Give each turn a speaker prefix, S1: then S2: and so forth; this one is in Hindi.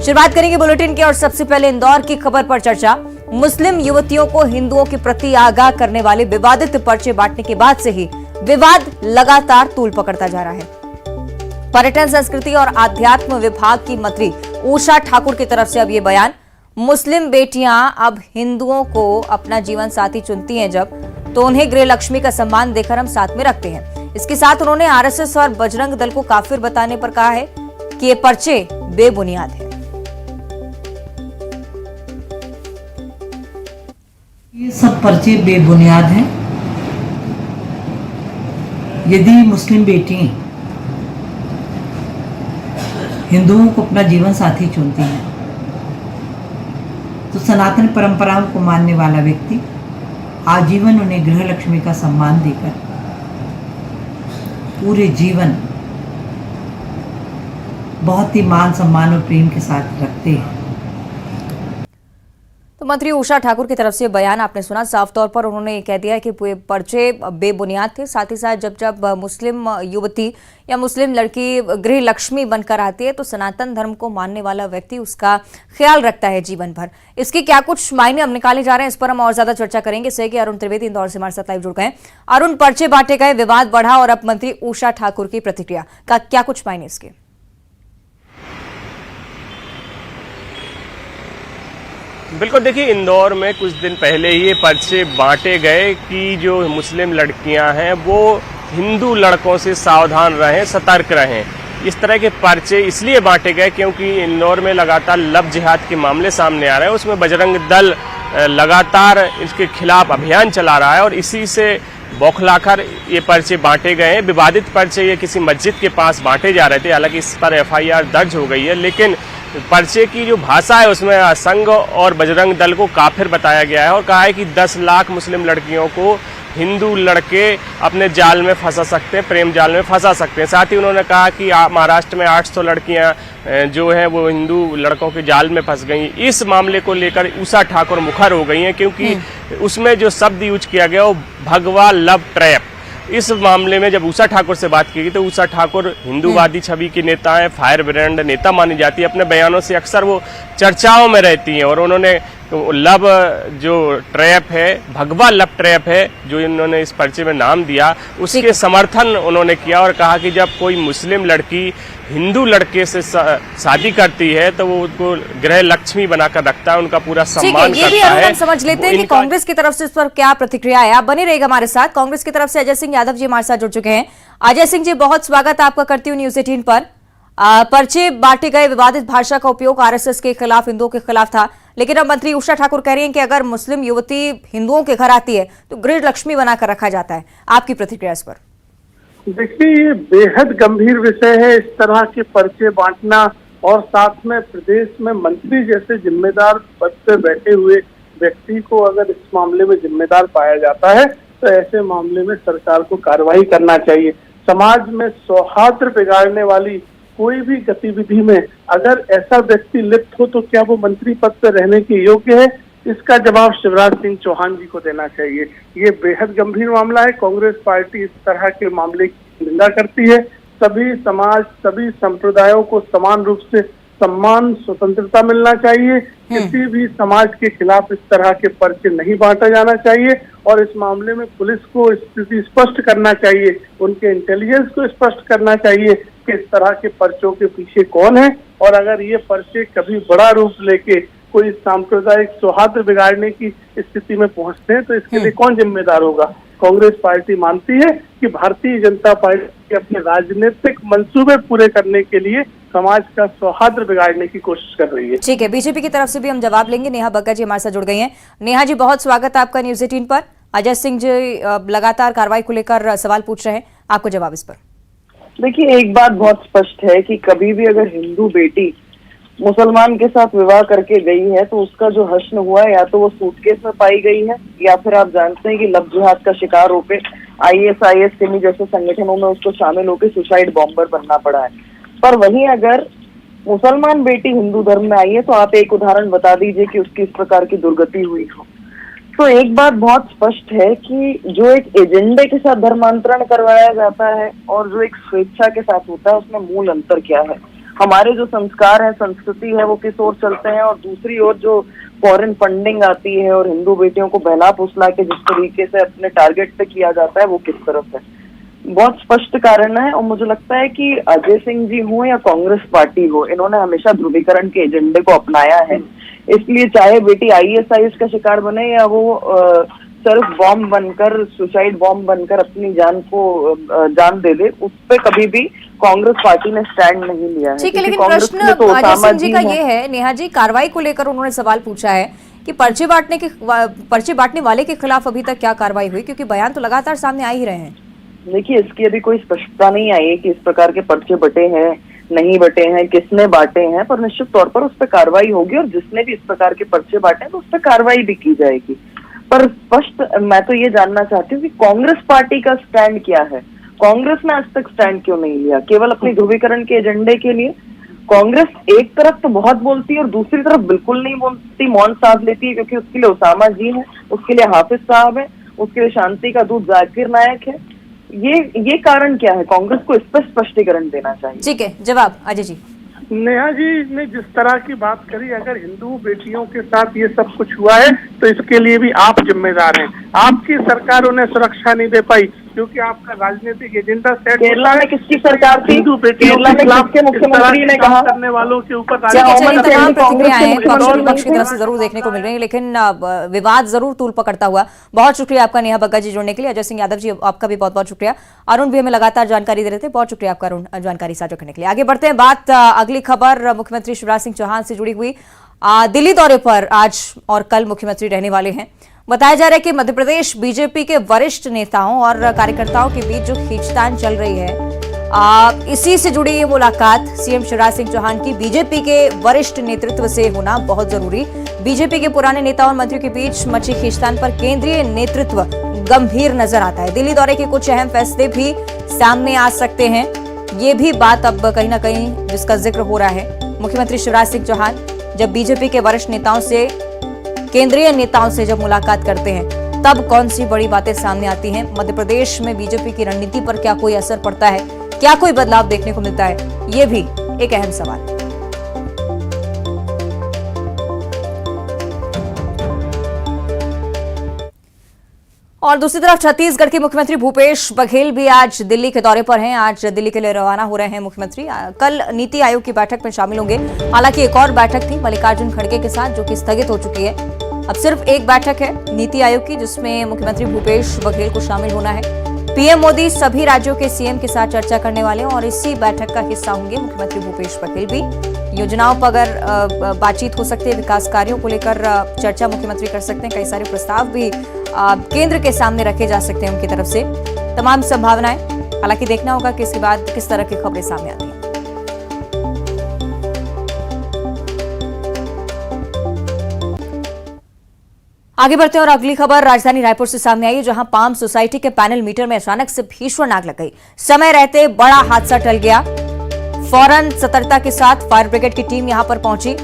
S1: शुरुआत करेंगे बुलेटिन की और सबसे पहले इंदौर की खबर पर चर्चा। मुस्लिम युवतियों को हिंदुओं के प्रति आगाह करने वाले विवादित पर्चे बांटने के बाद से ही विवाद लगातार तूल पकड़ता जा रहा है। पर्यटन, संस्कृति और आध्यात्म विभाग की मंत्री उषा ठाकुर की तरफ से अब ये बयान। मुस्लिम बेटियां अब हिंदुओं को अपना जीवन साथी चुनती हैं जब, तो उन्हें गृह लक्ष्मी का सम्मान देकर हम साथ में रखते हैं। इसके साथ उन्होंने आरएसएस और बजरंग दल को काफिर बताने पर कहा है कि ये पर्चे बेबुनियाद है।
S2: ये सब पर्चे बेबुनियाद हैं। यदि मुस्लिम बेटी हिंदुओं को अपना जीवन साथी चुनती हैं तो सनातन परंपराओं को मानने वाला व्यक्ति आजीवन उन्हें गृह लक्ष्मी का सम्मान देकर पूरे जीवन बहुत ही मान, सम्मान और प्रेम के साथ रखते हैं।
S1: तो मंत्री उषा ठाकुर की तरफ से बयान आपने सुना। साफ तौर पर उन्होंने ये कह दिया कि पर्चे बेबुनियाद थे। साथ ही साथ जब मुस्लिम युवती या मुस्लिम लड़की गृह लक्ष्मी बनकर आती है तो सनातन धर्म को मानने वाला व्यक्ति उसका ख्याल रखता है जीवन भर। इसके क्या कुछ मायने अब निकाले जा रहे हैं, इस पर हम और ज्यादा चर्चा करेंगे। सही कि अरुण त्रिवेदी इंदौर से हमारे साथ लाइव जुड़ गए। अरुण, पर्चे बांटे गए, विवाद बढ़ा और अब मंत्री उषा ठाकुर की प्रतिक्रिया का क्या कुछ मायने इसके?
S3: बिल्कुल, देखिए इंदौर में कुछ दिन पहले ही ये पर्चे बांटे गए कि जो मुस्लिम लड़कियां हैं वो हिंदू लड़कों से सावधान रहें, सतर्क रहें। इस तरह के पर्चे इसलिए बांटे गए क्योंकि इंदौर में लगातार लव जिहाद के मामले सामने आ रहे हैं। उसमें बजरंग दल लगातार इसके खिलाफ अभियान चला रहा है और इसी से बौखलाकर ये पर्चे बांटे गए हैं। विवादित पर्चे ये किसी मस्जिद के पास बांटे जा रहे थे। हालांकि इस पर एफआईआर दर्ज हो गई है, लेकिन पर्चे की जो भाषा है उसमें संघ और बजरंग दल को काफिर बताया गया है और कहा है कि 10 लाख मुस्लिम लड़कियों को हिंदू लड़के अपने जाल में फंसा सकते हैं, प्रेम जाल में फंसा सकते हैं। साथ ही उन्होंने कहा कि महाराष्ट्र में 800 लड़कियां जो हैं वो हिंदू लड़कों के जाल में फंस गई। इस मामले को लेकर उषा ठाकुर मुखर हो गई हैं क्योंकि उसमें जो शब्द यूज किया गया वो भगवा लव ट्रैप। इस मामले में जब उषा ठाकुर से बात की गई तो उषा ठाकुर हिंदूवादी छवि की नेता है, फायर ब्रांड नेता मानी जाती है। अपने बयानों से अक्सर वो चर्चाओं में रहती हैं और उन्होंने लव जो ट्रैप है, भगवा लव ट्रैप है जो इन्होंने इस पर्चे में नाम दिया, उसके समर्थन उन्होंने किया और कहा कि जब कोई मुस्लिम लड़की हिंदू लड़के से शादी करती है तो वो उनको गृह लक्ष्मी बनाकर रखता है, उनका पूरा सम्मान करता है।
S1: ये भी हम समझ लेते हैं कि कांग्रेस की तरफ से इस पर क्या प्रतिक्रिया है। आप बने रहेगा हमारे साथ। कांग्रेस की तरफ से अजय सिंह यादव जी हमारे साथ जुड़ चुके हैं। अजय सिंह जी, बहुत स्वागत आपका करती हूँ न्यूज़ 18 पर। पर्चे बांटे गए, विवादित भाषा का उपयोग आरएसएस के खिलाफ, हिंदुओं के खिलाफ था, लेकिन अब मंत्री उषा ठाकुर कह रही हैं कि अगर मुस्लिम युवती हिंदुओं के घर आती है तो गृह लक्ष्मी बनाकर रखा जाता है। आपकी प्रतिक्रिया इस पर?
S4: देखिए, ये बेहद गंभीर विषय है इस तरह के पर्चे बांटना, और साथ में प्रदेश में मंत्री जैसे जिम्मेदार पद पर बैठे हुए व्यक्ति को अगर इस मामले में जिम्मेदार पाया जाता है तो ऐसे मामले में सरकार को कार्रवाई करना चाहिए। समाज में सौहार्द बिगाड़ने वाली कोई भी गतिविधि में अगर ऐसा व्यक्ति लिप्त हो तो क्या वो मंत्री पद पर रहने के योग्य है? इसका जवाब शिवराज सिंह चौहान जी को देना चाहिए। ये बेहद गंभीर मामला है। कांग्रेस पार्टी इस तरह के मामले की निंदा करती है। सभी समाज, सभी संप्रदायों को समान रूप से सम्मान, स्वतंत्रता मिलना चाहिए। किसी भी समाज के खिलाफ इस तरह के पर्चे नहीं बांटा जाना चाहिए और इस मामले में पुलिस को स्थिति स्पष्ट करना चाहिए, उनके इंटेलिजेंस को स्पष्ट करना चाहिए कि इस तरह के पर्चों के पीछे कौन है। और अगर ये पर्चे कभी बड़ा रूप लेके कोई सांप्रदायिक सौहार्द बिगाड़ने की स्थिति में पहुंचते हैं तो इसके लिए कौन जिम्मेदार होगा? कांग्रेस पार्टी मानती है कि भारतीय जनता पार्टी अपने राजनीतिक मंसूबे पूरे करने के लिए समाज का सौहार्द बिगाड़ने की कोशिश कर रही है।
S1: ठीक है, बीजेपी की तरफ से भी हम जवाब लेंगे। नेहा बग्गा जी हमारे साथ जुड़ गई हैं। नेहा जी, बहुत स्वागत है आपका न्यूज़ 18 पर। अजय सिंह जी लगातार कार्रवाई को लेकर सवाल पूछ रहे हैं, आपको जवाब इस पर?
S5: देखिए, एक बात बहुत स्पष्ट है कि कभी भी अगर हिंदू बेटी मुसलमान के साथ विवाह करके गई है तो उसका जो हश्न हुआ है या तो वो सूटकेस में पाई गई है या फिर आप जानते हैं कि लव जिहाद का शिकार होकर ISIS सिमी जैसे संगठनों में उसको शामिल होकर सुसाइड बॉम्बर बनना पड़ा है। पर वहीं अगर मुसलमान बेटी हिंदू धर्म में आई है तो आप एक उदाहरण बता दीजिए कि उसकी इस प्रकार की दुर्गति हुई हो। तो एक बात बहुत स्पष्ट है कि जो एक एजेंडे के साथ धर्मांतरण करवाया जाता है और जो एक स्वेच्छा के साथ होता है उसमें मूल अंतर क्या है। हमारे जो संस्कार है, संस्कृति है, वो किस ओर चलते हैं, और दूसरी ओर जो फॉरेन फंडिंग आती है और हिंदू बेटियों को बहला फुसला के जिस तरीके से अपने टारगेट पे किया जाता है, वो किस तरफ है। बहुत स्पष्ट कारण है, और मुझे लगता है कि अजय सिंह जी हो या कांग्रेस पार्टी हो, इन्होंने हमेशा ध्रुवीकरण के एजेंडे को अपनाया है। इसलिए चाहे बेटी IAS का शिकार बने या वो सेल्फ बॉम्ब बनकर, सुसाइड बॉम्ब बनकर अपनी जान दे दे, उस पे कभी भी कांग्रेस पार्टी ने स्टैंड नहीं लिया है।
S1: ठीक है, लेकिन
S5: कांग्रेस
S1: प्रश्न
S5: में तो
S1: अजय
S5: ओसामा
S1: सिंह जी का ये है, नेहा जी, कार्रवाई को लेकर उन्होंने सवाल पूछा है कि पर्चे बांटने वाले के खिलाफ अभी तक क्या कार्रवाई हुई, क्योंकि बयान तो लगातार सामने आ ही रहे हैं।
S5: देखिए, इसकी अभी कोई स्पष्टता नहीं आई है कि इस प्रकार के पर्चे बटे हैं, नहीं बटे हैं, किसने बांटे हैं, पर निश्चित तौर पर उस पर कार्रवाई होगी, और जिसने भी इस प्रकार के पर्चे बांटे हैं तो उस पर कार्रवाई भी की जाएगी। पर स्पष्ट मैं तो ये जानना चाहती हूँ कि कांग्रेस पार्टी का स्टैंड क्या है। कांग्रेस ने आज तक स्टैंड क्यों नहीं लिया? केवल अपने ध्रुवीकरण के एजेंडे के लिए। कांग्रेस एक तरफ तो बहुत बोलती है और दूसरी तरफ बिल्कुल नहीं बोलती, मौन साध लेती है, क्योंकि उसके लिए ओसामा जी है, उसके लिए हाफिज साहब है, उसके लिए शांति का दूत जाकिर नायक है। ये कारण क्या है? कांग्रेस को इस पर स्पष्टीकरण देना चाहिए।
S1: ठीक है, जवाब अजय जी।
S4: नेहा जी ने जिस तरह की बात करी, अगर हिंदू बेटियों के साथ ये सब कुछ हुआ है तो इसके लिए भी आप जिम्मेदार हैं। आपकी सरकार उन्हें सुरक्षा नहीं दे पाई क्योंकि आपका राजनीतिक एजेंडा सेट।
S5: केरला में किसकी सरकार थी?
S4: हिंदू बेटियों
S5: केरला में किसके मुख्यमंत्री ने कहा?
S4: करने वालों के ऊपर
S1: तमाम प्रतिक्रियाएं
S5: कांग्रेस
S1: पक्ष की तरफ से जरूर देखने को मिल रही है, लेकिन विवाद जरूर तूल पकड़ता हुआ। बहुत शुक्रिया आपका नेहा बग्गा जी जुड़ने के लिए। अजय सिंह यादव जी, आपका भी बहुत बहुत शुक्रिया। अरुण भी हमें लगातार जानकारी दे रहे थे, बहुत शुक्रिया आपका अरुण, जानकारी साझा करने के लिए। आगे बढ़ते हैं, बात अगली खबर मुख्यमंत्री शिवराज सिंह चौहान से जुड़ी हुई। दिल्ली दौरे पर आज और कल मुख्यमंत्री रहने वाले हैं। बताया जा रहा है कि मध्य प्रदेश बीजेपी के वरिष्ठ नेताओं और कार्यकर्ताओं के बीच जो खींचतान चल रही है, इसी से जुड़ी ये मुलाकात सीएम शिवराज सिंह चौहान की बीजेपी के वरिष्ठ नेतृत्व से होना बहुत जरूरी। बीजेपी के पुराने नेताओं और मंत्रियों के बीच मची खींचतान पर केंद्रीय नेतृत्व गंभीर नजर आता है। दिल्ली दौरे के कुछ अहम फैसले भी सामने आ सकते हैं, ये भी बात अब कहीं ना कहीं जिसका जिक्र हो रहा है। मुख्यमंत्री शिवराज सिंह चौहान जब बीजेपी के वरिष्ठ नेताओं से, केंद्रीय नेताओं से जब मुलाकात करते हैं, तब कौन सी बड़ी बातें सामने आती हैं? मध्य प्रदेश में बीजेपी की रणनीति पर क्या कोई असर पड़ता है? क्या कोई बदलाव देखने को मिलता है? ये भी एक अहम सवाल है। और दूसरी तरफ छत्तीसगढ़ के मुख्यमंत्री भूपेश बघेल भी आज दिल्ली के दौरे पर हैं। आज दिल्ली के लिए रवाना हो रहे हैं मुख्यमंत्री। कल नीति आयोग की बैठक में शामिल होंगे। हालांकि एक और बैठक थी मल्लिकार्जुन खड़गे के साथ, जो कि स्थगित हो चुकी है। अब सिर्फ एक बैठक है नीति आयोग की, जिसमें मुख्यमंत्री भूपेश बघेल को शामिल होना है। पीएम मोदी सभी राज्यों के सीएम के साथ चर्चा करने वाले हैं और इसी बैठक का हिस्सा होंगे मुख्यमंत्री भूपेश बघेल भी। योजनाओं पर अगर बातचीत हो सकती है, विकास कार्यों को लेकर चर्चा मुख्यमंत्री कर सकते हैं। कई सारे प्रस्ताव भी केंद्र के सामने रखे जा सकते हैं उनकी तरफ से। तमाम संभावनाएं, हालांकि देखना होगा कि इसके बाद किस तरह की खबरें सामने आती हैं। आगे बढ़ते हैं और अगली खबर राजधानी रायपुर से सामने आई, जहां पाम सोसाइटी के पैनल मीटर में अचानक से भीषण आग लग गई। समय रहते बड़ा हादसा टल गया। फौरन सतर्कता के साथ फायर ब्रिगेड की टीम यहां पर पहुंची।